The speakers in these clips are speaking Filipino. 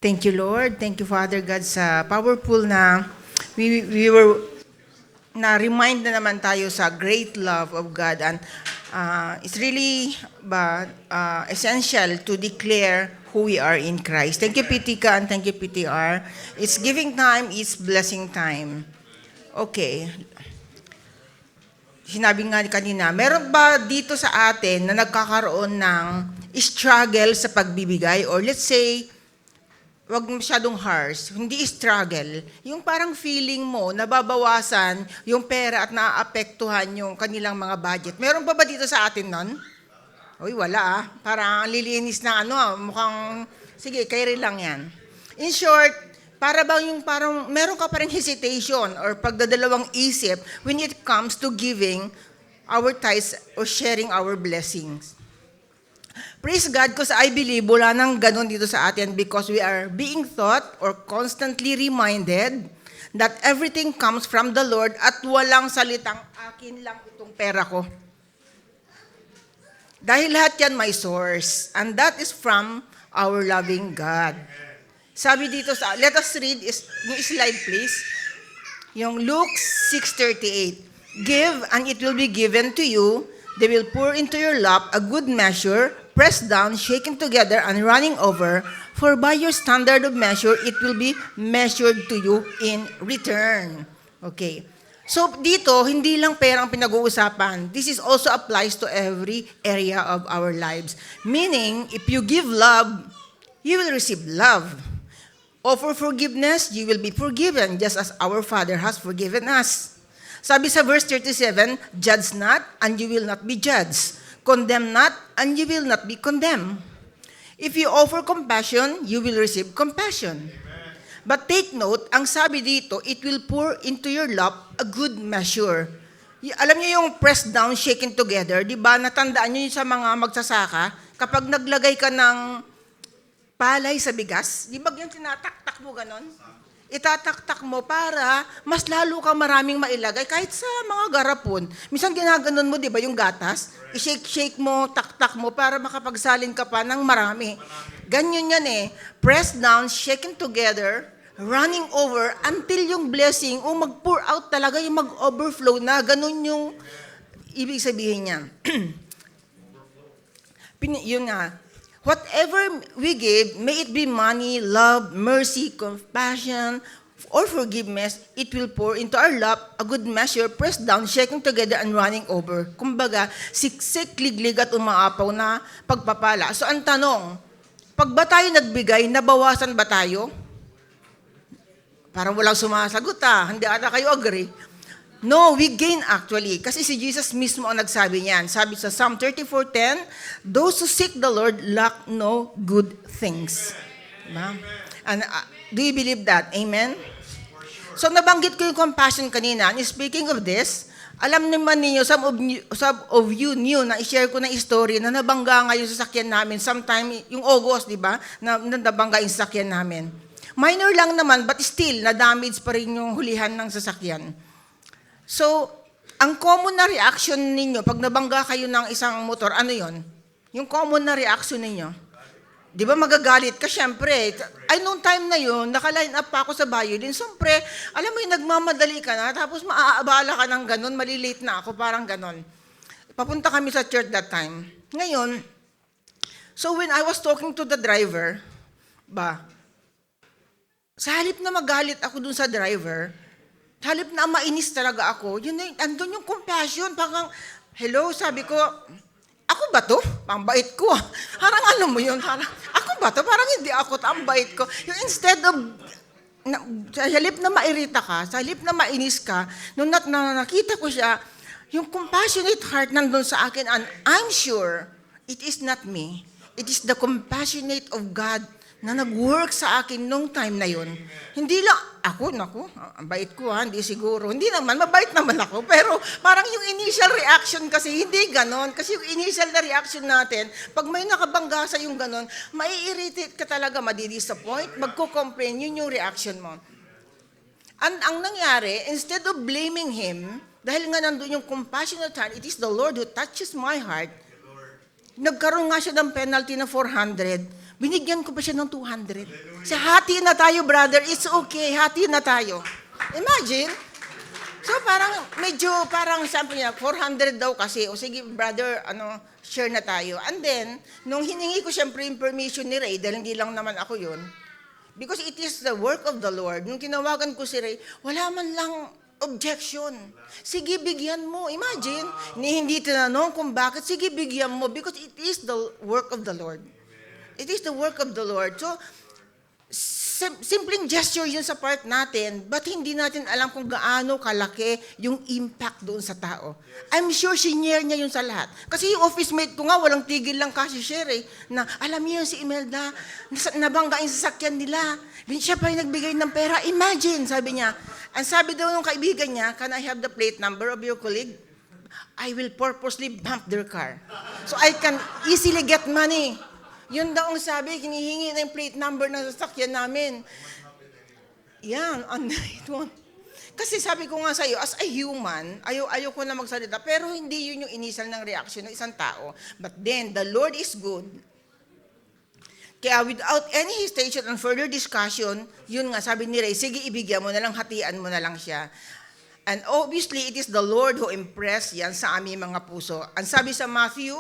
Thank you, Lord. Thank you, Father God, sa powerful na we were na-remind na naman tayo sa great love of God. And it's really essential to declare who we are in Christ. Thank you, Pitika, and thank you, PTR. It's giving time, it's blessing time. Okay. Sinabi nga kanina, meron ba dito sa atin na nagkakaroon ng struggle sa pagbibigay? Or let's say, wag masyadong harsh, hindi struggle. Yung parang feeling mo, nababawasan yung pera at naaapektuhan yung kanilang mga budget. Meron ba dito sa atin nun? Uy, wala ah. Parang lilinis na mukhang, sige, kayo rin lang yan. In short, para bang yung parang meron ka pa rin hesitation or pagdadalawang isip when it comes to giving our tithes or sharing our blessings. Praise God, because I believe wala nang ganun dito sa atin because we are being taught or constantly reminded that everything comes from the Lord at walang salitang akin lang itong pera ko. Dahil lahat yan may source, and that is from our loving God. Sabi dito sa, let us read, yung slide please, yung Luke 6:38. Give and it will be given to you, they will pour into your lap a good measure, pressed down, shaken together, and running over, for by your standard of measure, it will be measured to you in return. Okay. So dito, hindi lang pera ang pinag-uusapan. This is also applies to every area of our lives. Meaning, if you give love, you will receive love. Offer forgiveness, you will be forgiven, just as our Father has forgiven us. Sabi sa verse 37, judge not, and you will not be judged. Condemn not, and you will not be condemned. If you offer compassion, you will receive compassion. Amen. But take note, ang sabi dito, it will pour into your lap a good measure. Alam niyo yung press down, shaken together, di ba? Natandaan niyo sa mga magsasaka, kapag naglagay ka ng palay sa bigas, di ba yung tinataktak mo ganon? Itataktak mo para mas lalo ka maraming mailagay kahit sa mga garapon. Minsan ginaganon mo, di ba, yung gatas? I-shake-shake mo, taktak mo para makapagsalin ka pa ng marami. Ganyan yan eh. Press down, shaken together, running over until yung blessing o mag-pour out talaga, yung mag-overflow na. Ganun yung ibig sabihin niya. Yun nga. Whatever we give, may it be money, love, mercy, compassion, or forgiveness, it will pour into our lap a good measure, pressed down, shaking together, and running over. Kumbaga, siksik, liglig at umaapaw na pagpapala. So ang tanong, pag ba tayo nagbigay, nabawasan ba tayo? Parang walang sumasagot hindi ata kayo agree. No, we gain actually. Kasi si Jesus mismo ang nagsabi niyan. Sabi sa Psalm 34:10, those who seek the Lord lack no good things. Diba? And do you believe that? Amen? So nabanggit ko yung compassion kanina. And speaking of this, alam naman ninyo, some of you knew na i-share ko na story na nabangga nga yung sasakyan namin sometime, yung August, di ba? Na nabangga yung sasakyan namin. Minor lang naman, but still, na-damage pa rin yung hulihan ng sasakyan. So, ang common na reaction ninyo, pag nabangga kayo ng isang motor, ano yon? Yung common na reaction ninyo. Di ba magagalit ka, syempre. Ay, noong time na yun, naka-line up pa ako sa violin. Siyempre, alam mo yung nagmamadali ka na, tapos maaabala ka ng ganun, malilate na ako, parang ganun. Papunta kami sa church that time. Ngayon, so when I was talking to the driver, sa halip na magalit ako dun sa driver, halip na mainis talaga ako, yun na, andun yung compassion, parang, hello, sabi ko, ako ba to? Pambait ko. Parang ano mo yun, parang, ako ba to? Parang hindi ako, pambait ko. Yung instead of, sa halip na mairita ka, sa halip na mainis ka, nung nakita ko siya, yung compassionate heart nandun sa akin, and I'm sure, it is not me. It is the compassionate of God na nag-work sa akin nung time na yun. Hindi lang, ako, ang bait ko hindi siguro. Hindi naman, mabait naman ako. Pero parang yung initial reaction kasi, hindi ganon. Kasi yung initial na reaction natin, pag may nakabangga sa yung ganon, mai-irritate ka talaga, madi-disappoint, magko-complain, yun yung reaction mo. Ang nangyari, instead of blaming him, dahil nga nandun yung compassionate heart, it is the Lord who touches my heart, nagkaroon nga siya ng penalty na 400. Binigyan ko pa siya ng 200. Kasi hati na tayo, brother. It's okay. Hati na tayo. Imagine. So parang sabi niya, 400 daw kasi. O sige, brother, share na tayo. And then, nung hiningi ko siyempre yung permission ni Ray, dahil hindi lang naman ako yun, because it is the work of the Lord. Nung tinawagan ko si Ray, wala man lang objection. Sige, bigyan mo. Imagine, hindi tinanong kung bakit. Sige, bigyan mo because it is the work of the Lord. It is the work of the Lord. So, simpleng gesture yun sa part natin, but hindi natin alam kung gaano kalaki yung impact doon sa tao. I'm sure sinare niya yun sa lahat. Kasi yung office mate ko nga, walang tigil lang kasi share na alam niyo yun si Imelda, nabangga yung sasakyan nila. Siya pa yung nagbigay ng pera. Imagine, sabi niya. Ang sabi daw ng kaibigan niya, can I have the plate number of your colleague? I will purposely bump their car. So I can easily get money. Yun daw ang sabi, hinihingi na yung plate number ng sasakyan namin. Yan, it won't. Kasi sabi ko nga sa iyo, as a human, ayaw ko na magsalita, pero hindi yun yung inisal ng reaction ng isang tao. But then, the Lord is good. Kaya without any hesitation and further discussion, yun nga, sabi ni Ray, sige, ibigyan mo na lang, hatian mo na lang siya. And obviously, it is the Lord who impressed yan sa aming mga puso. Ang sabi sa Matthew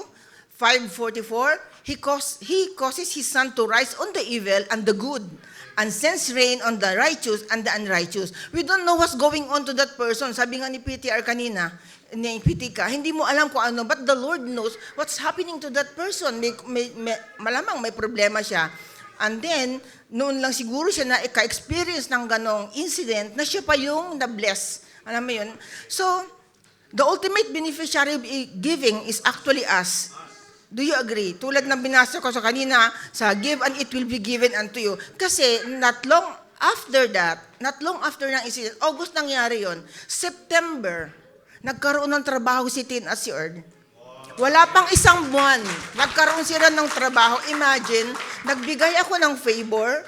5:44, He causes His sun to rise on the evil and the good, and sends rain on the righteous and the unrighteous. We don't know what's going on to that person. Sabi nga ni PTR kanina, ni PTK, hindi mo alam kung ano, but the Lord knows what's happening to that person. Malamang may problema siya. And then, noon lang siguro siya na ka-experience ng ganong incident na siya pa yung na-bless. Alam mo yun? So, the ultimate beneficiary of giving is actually us. Do you agree? Tulad ng binasa ko sa kanina, sa give and it will be given unto you. Kasi not long after ng incident, August nangyari yon, September, nagkaroon ng trabaho si Tin at si Erd. Wala pang isang buwan, nagkaroon sila ng trabaho. Imagine, nagbigay ako ng favor,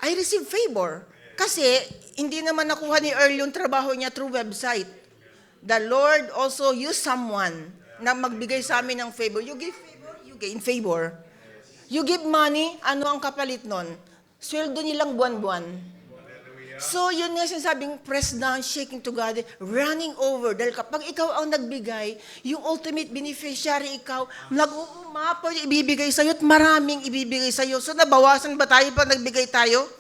I received favor. Kasi hindi naman nakuha ni Earl yung trabaho niya through website. The Lord also used someone na magbigay sa amin ng favor. You give favor, you gain favor. You give money, ano ang kapalit nun? Sweldo nilang buwan-buwan. So, yun nga sinasabing, press down, shaking together, running over. Dahil kapag ikaw ang nagbigay, yung ultimate beneficiary ikaw, nag-uumapoy, ibibigay sa'yo at maraming ibibigay sa'yo. So, nabawasan ba tayo pag nagbigay tayo?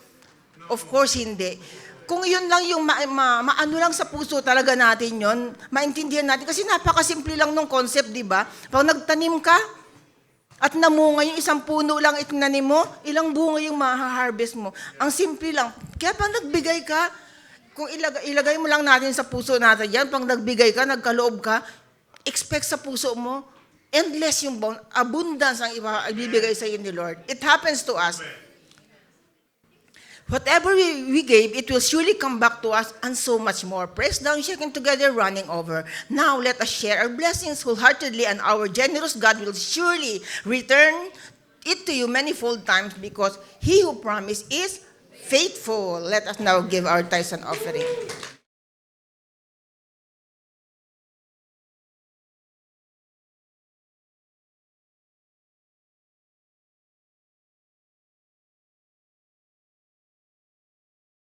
Of course, hindi. Kung yun lang yung maano lang sa puso talaga natin yun, maintindihan natin. Kasi napakasimple lang nung concept, di ba? Pag nagtanim ka, at namunga yung isang puno lang itinanim mo, ilang bunga yung maha-harvest mo. Ang simple lang. Kaya pag nagbigay ka, kung ilagay mo lang natin sa puso natin yan, pag nagbigay ka, nagkaloob ka, expect sa puso mo, endless yung abundance ang ibibigay sa iyo ni Lord. It happens to us. Whatever we gave, it will surely come back to us and so much more. Pressed down, shaken together, running over. Now let us share our blessings wholeheartedly, and our generous God will surely return it to you manifold times, because He who promised is faithful. Let us now give our tithes and offering.